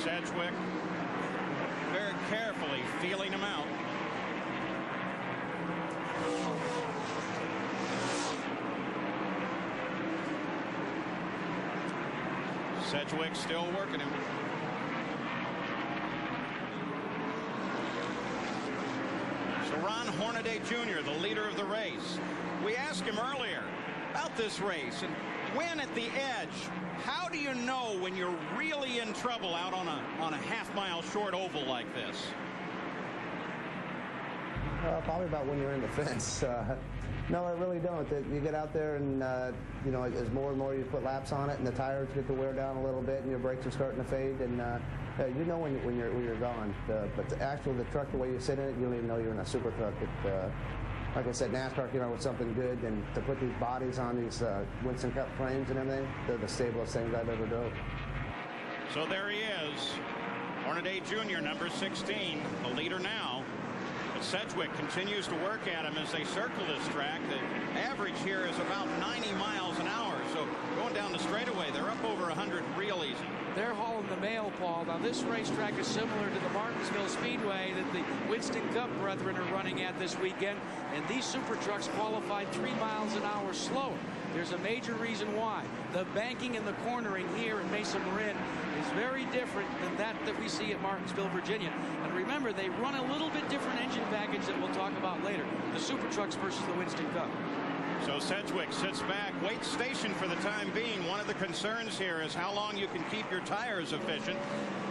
Sedgwick very carefully feeling him out. Sedgwick still working him. So Ron Hornaday Jr., the leader of the race. We asked him earlier about this race and when at the edge. How do you know when you're really in trouble out on a half-mile short oval like this? Probably about when you're in the fence. No, I really don't. You get out there and, you know, as more and more you put laps on it and the tires get to wear down a little bit and your brakes are starting to fade, and you know when you're gone. But the truck, the way you sit in it, you don't even know you're in a super truck. Like I said, NASCAR came out with something good, and to put these bodies on these Winston Cup frames and everything, they're the stablest things I've ever drove. So there he is, Hornaday Jr., number 16, the leader now. But Sedgwick continues to work at him as they circle this track. The average here is about 90 miles an hour. So going down the straightaway, they're up over 100 real easy. They're hauling the mail, Paul. Now, this racetrack is similar to the Martinsville Speedway that the Winston Cup brethren are running at this weekend, and these super trucks qualified 3 miles an hour slower. There's a major reason why. The banking and the cornering here in Mesa Marin is very different than that we see at Martinsville, Virginia. And remember, they run a little bit different engine package that we'll talk about later. The super trucks versus the Winston Cup. So Sedgwick sits back, waits station for the time being. One of the concerns here is how long you can keep your tires efficient.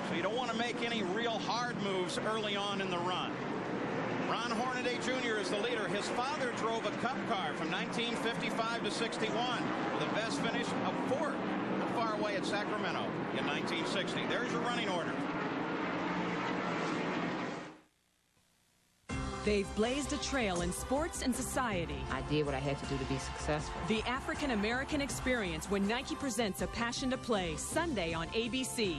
So you don't want to make any real hard moves early on in the run. Ron Hornaday Jr. is the leader. His father drove a Cup car from 1955 to 61 with a best finish of 4th not far away at Sacramento in 1960. There's your running order. They've blazed a trail in sports and society. I did what I had to do to be successful. The African American experience when Nike presents A Passion to Play, Sunday on ABC.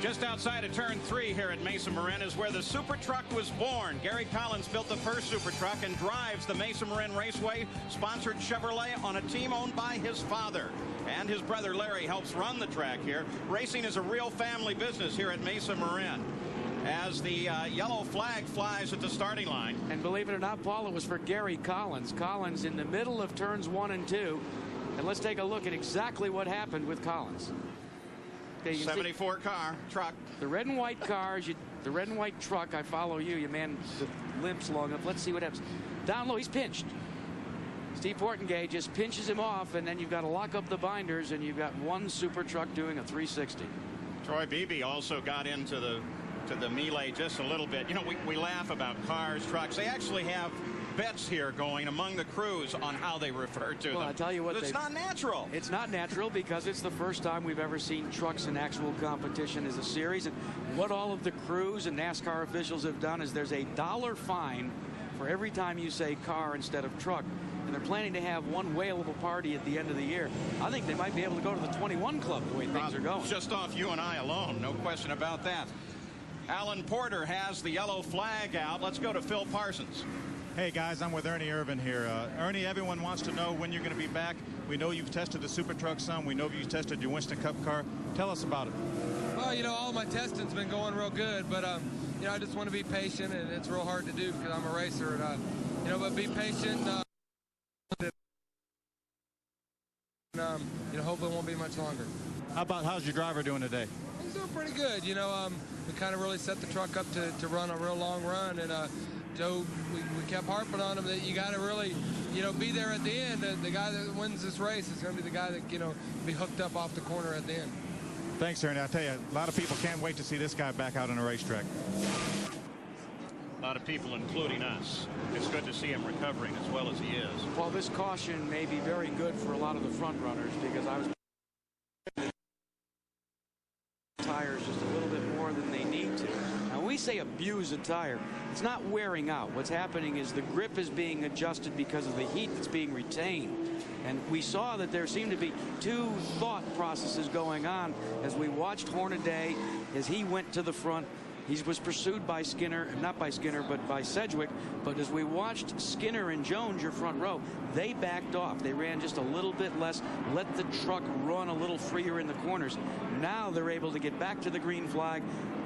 Just outside of turn 3 here at Mesa Marin is where the super truck was born. Gary Collins built the first super truck and drives the Mesa Marin Raceway, sponsored Chevrolet, on a team owned by his father. And his brother Larry helps run the track here. Racing is a real family business here at Mesa Marin. As the yellow flag flies at the starting line. And believe it or not, Paul, it was for Gary Collins. Collins in the middle of turns 1 and 2. And let's take a look at exactly what happened with Collins. Okay, 74 truck. The red and white cars, the red and white truck, I follow you. You man the limps long enough. Let's see what happens. Down low, he's pinched. Steve Portengay just pinches him off, and then you've got to lock up the binders, and you've got one super truck doing a 360. Troy Beebe also got into the melee just a little bit. You know, we laugh about cars, trucks. They actually have bets here going among the crews on how they refer to them. Well, I tell you what, it's not natural. It's not natural because it's the first time we've ever seen trucks in actual competition as a series. And what all of the crews and NASCAR officials have done is there's a $1 fine for every time you say car instead of truck. And they're planning to have one whale of a party at the end of the year. I think they might be able to go to the 21 club the way things are going. Just off you and I alone, no question about that. Alan Porter has the yellow flag out. Let's go to Phil Parsons. Hey guys, I'm with Ernie Irvin here. Ernie, everyone wants to know when you're going to be back. We know you've tested the super truck some. We know you've tested your Winston Cup car. Tell us about it. Well, you know, all my testing's been going real good, but you know, I just want to be patient, and it's real hard to do because I'm a racer, and you know, but be patient. You know, hopefully it won't be much longer. How's your driver doing today? He's doing pretty good. You know, we kind of really set the truck up to run a real long run, and Joe, we kept harping on him that you got to really, you know, be there at the end. The guy that wins this race is going to be the guy that, you know, be hooked up off the corner at the end. Thanks, Ernie. I tell you, a lot of people can't wait to see this guy back out on a racetrack. A lot of people, including us. It's good to see him recovering as well as he is. Well, this caution may be very good for a lot of the front runners because I was tires just a little bit more than they need to. Now, when we say abuse a tire, it's not wearing out. What's happening is the grip is being adjusted because of the heat that's being retained. And we saw that there seemed to be two thought processes going on as we watched Hornaday as he went to the front He was pursued by Skinner, not by Skinner, but by Sedgwick. But as we watched Skinner and Jones, your front row, they backed off. They ran just a little bit less, let the truck run a little freer in the corners. Now they're able to get back to the green flag.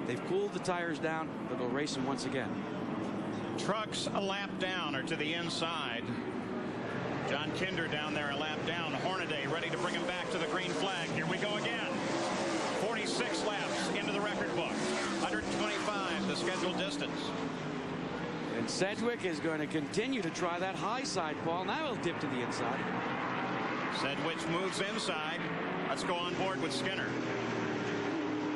They've cooled the tires down. They'll go racing once again. Trucks a lap down or to the inside. John Kinder down there a lap down. Hornaday ready to bring him back to the green flag. Here we go again. 46 laps into the record book. 125 the scheduled distance. And Sedgwick is going to continue to try that high side, Paul. Now he'll dip to the inside. Sedgwick moves inside. Let's go on board with Skinner.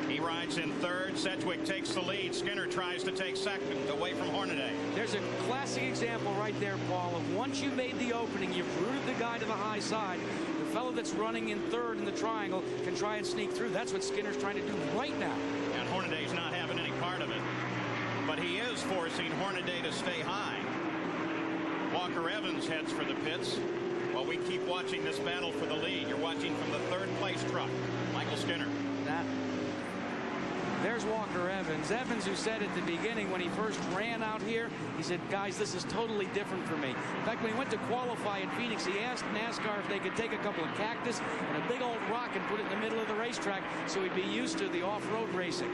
He rides in third. Sedgwick takes the lead. Skinner tries to take second away from Hornaday. There's a classic example right there, Paul, of once you made the opening, you've rooted the guy to the high side. The fellow that's running in third in the triangle can try and sneak through. That's what Skinner's trying to do right now. And Hornaday's not having any part of it. But he is forcing Hornaday to stay high. Walker Evans heads for the pits. While we keep watching this battle for the lead, you're watching from the third place truck, Michael Skinner. There's Walker Evans. Evans, who said at the beginning when he first ran out here, he said, guys, this is totally different for me. In fact, when he went to qualify in Phoenix, he asked NASCAR if they could take a couple of cactus and a big old rock and put it in the middle of the racetrack so he'd be used to the off-road racing.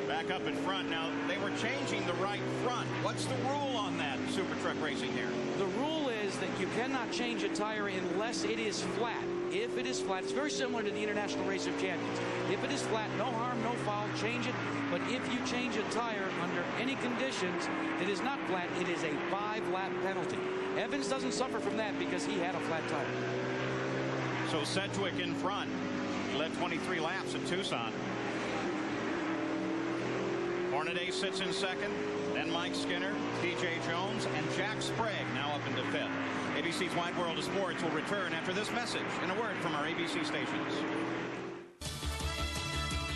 Back up in front. Now, they were changing the right front. What's the rule on that in super truck racing here? The rule is that you cannot change a tire unless it is flat. If it is flat, it's very similar to the International Race of Champions. If it is flat, no harm, no foul, change it. But if you change a tire under any conditions, it is not flat, it is a 5-lap penalty. Evans doesn't suffer from that because he had a flat tire. So Sedgwick in front. He led 23 laps at Tucson. Hornaday sits in second. Then Mike Skinner, P.J. Jones, and Jack Sprague now up into fifth. ABC's Wide World of Sports will return after this message and a word from our ABC stations.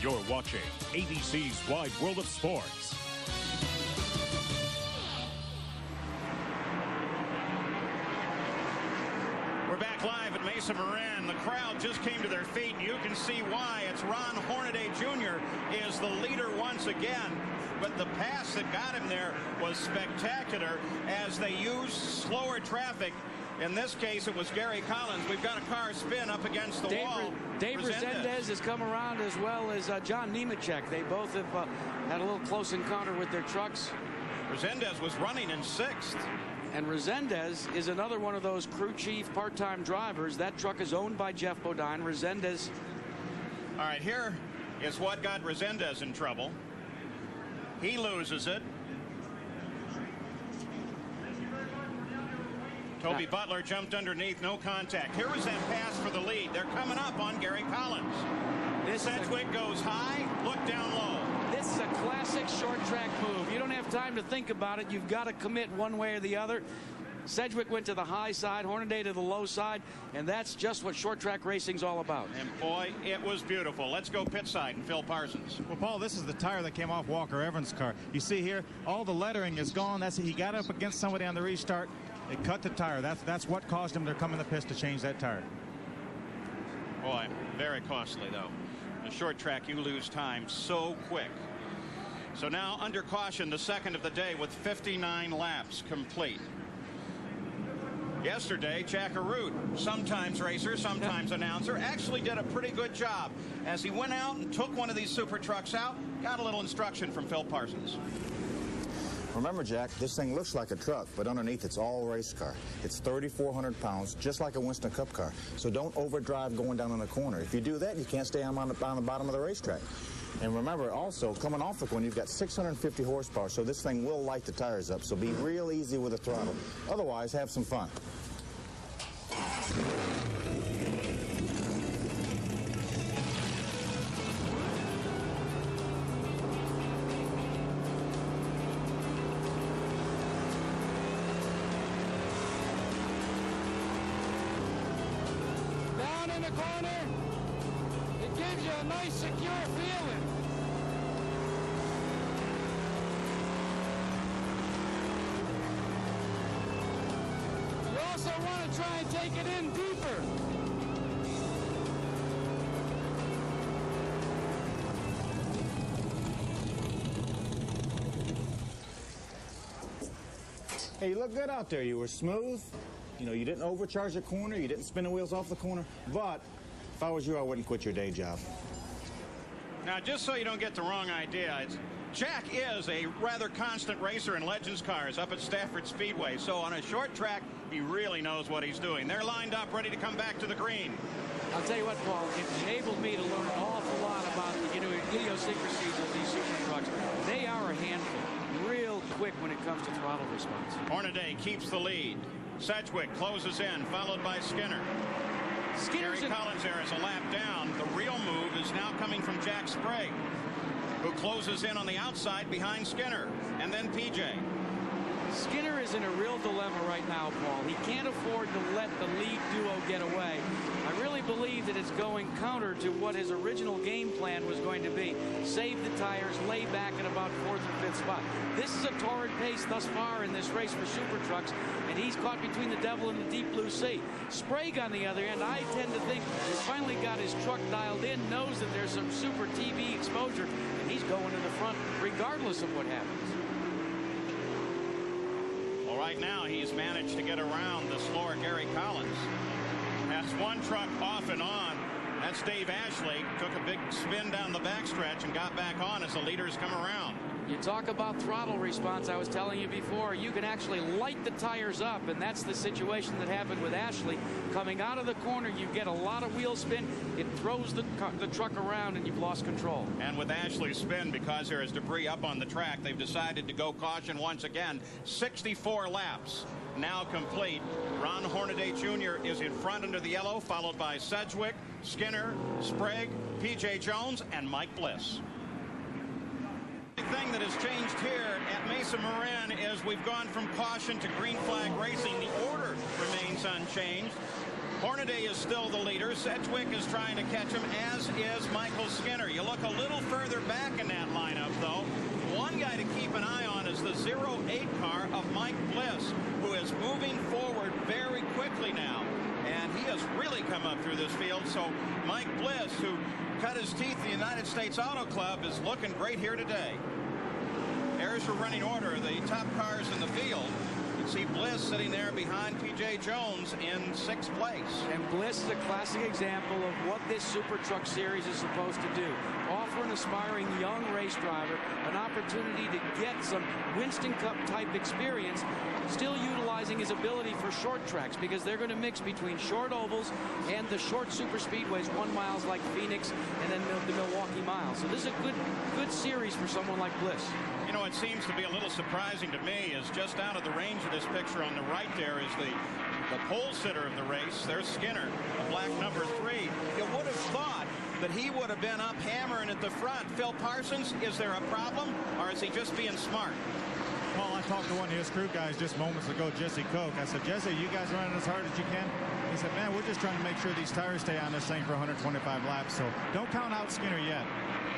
You're watching ABC's Wide World of Sports. We're back live at Mesa Marin. The crowd just came to their feet, and you can see why. It's Ron Hornaday Jr. is the leader once again. But the pass that got him there was spectacular as they used slower traffic. In this case, it was Gary Collins. We've got a car spin up against the wall. Dave Resendez has come around, as well as John Nemechek. They both have had a little close encounter with their trucks. Resendez was running in sixth. And Resendez is another one of those crew chief part-time drivers. That truck is owned by Jeff Bodine. Resendez. All right, here is what got Resendez in trouble. He loses it. Toby Butler jumped underneath, no contact. Here was that pass for the lead. They're coming up on Gary Collins. Sedgwick goes high, look down low. This is a classic short track move. You don't have time to think about it. You've got to commit one way or the other. Sedgwick went to the high side, Hornaday to the low side, and that's just what short track racing's all about. And boy, it was beautiful. Let's go pit side and Phil Parsons. Well, Paul, this is the tire that came off Walker Evans' car. You see here, all the lettering is gone. That's he got up against somebody on the restart. It cut the tire. That's what caused him to come in the pits to change that tire. Boy, very costly though. In a short track, you lose time so quick. So now under caution, the second of the day with 59 laps complete. Yesterday, Jack Arute, sometimes racer, sometimes announcer, actually did a pretty good job as he went out and took one of these super trucks out, got a little instruction from Phil Parsons. Remember, Jack, this thing looks like a truck, but underneath it's all race car. It's 3,400 pounds, just like a Winston Cup car. So don't overdrive going down in the corner. If you do that, you can't stay on the bottom of the racetrack. And remember, also, coming off the corner, you've got 650 horsepower, so this thing will light the tires up. So be real easy with the throttle. Otherwise, have some fun. Down in the corner, it gives you a nice, secure feeling. You also want to try and take it in deeper. Hey, you look good out there. You were smooth. You know, you didn't overcharge the corner. You didn't spin the wheels off the corner. But if I was you, I wouldn't quit your day job. Now, just so you don't get the wrong idea, Jack is a rather constant racer in Legends cars up at Stafford Speedway. So on a short track, he really knows what he's doing. They're lined up, ready to come back to the green. I'll tell you what, Paul, it enabled me to learn an awful lot about the idiosyncrasies of these super trucks. They are a handful, real quick when it comes to throttle response. Hornaday keeps the lead. Sedgwick closes in, followed by Skinner. Gary Collins there is a lap down. The real move is now coming from Jack Sprague, who closes in on the outside behind Skinner, and then PJ. Skinner is in a real dilemma right now, Paul. He can't afford to let the lead duo get away. I really believe that it's going counter to what his original game plan was going to be. Save the tires, lay back at about 4th or 5th spot. This is a torrid pace thus far in this race for super trucks, and he's caught between the devil and the deep blue sea. Sprague, on the other hand, I tend to think he's finally got his truck dialed in, knows that there's some super TV exposure, and he's going to the front regardless of what happens. Well, right now he's managed to get around the slower Gary Collins. Has one truck off and on. That's Dave Ashley. Took a big spin down the backstretch and got back on as the leaders come around. You talk about throttle response. I was telling you before, you can actually light the tires up, and that's the situation that happened with Ashley. Coming out of the corner, you get a lot of wheel spin. It throws the truck around, and you've lost control. And with Ashley's spin, because there is debris up on the track, they've decided to go caution once again. 64 laps now complete. Ron Hornaday Jr. is in front under the yellow, followed by Sedgwick, Skinner, Sprague, P.J. Jones, and Mike Bliss. The thing that has changed here at Mesa Marin is we've gone from caution to green flag racing. The order remains unchanged. Hornaday is still the leader. Sedgwick is trying to catch him, as is Michael Skinner. You look a little further back in that lineup, though. One guy to keep an eye on is the 08 car of Mike Bliss, who is moving forward very quickly now. And he has really come up through this field. So Mike Bliss, who cut his teeth in the United States Auto Club, is looking great here today. There's your running order, the top cars in the field. You see Bliss sitting there behind P.J. Jones in 6th place. And Bliss is a classic example of what this Super Truck Series is supposed to do. Offer an aspiring young race driver an opportunity to get some Winston Cup type experience, still utilizing his ability for short tracks, because they're going to mix between short ovals and the short super speedways, 1 miles like Phoenix and then the Milwaukee Miles. So this is a good series for someone like Bliss. You know, what seems to be a little surprising to me is just out of the range of this picture on the right there is the pole sitter of the race. There's Skinner, the black number 3. You would have thought that he would have been up hammering at the front. Phil Parsons, is there a problem, or is he just being smart? Paul, I talked to one of his crew guys just moments ago, Jesse Koch. I said, Jesse, you guys running as hard as you can? He said, man, we're just trying to make sure these tires stay on this thing for 125 laps, so don't count out Skinner yet.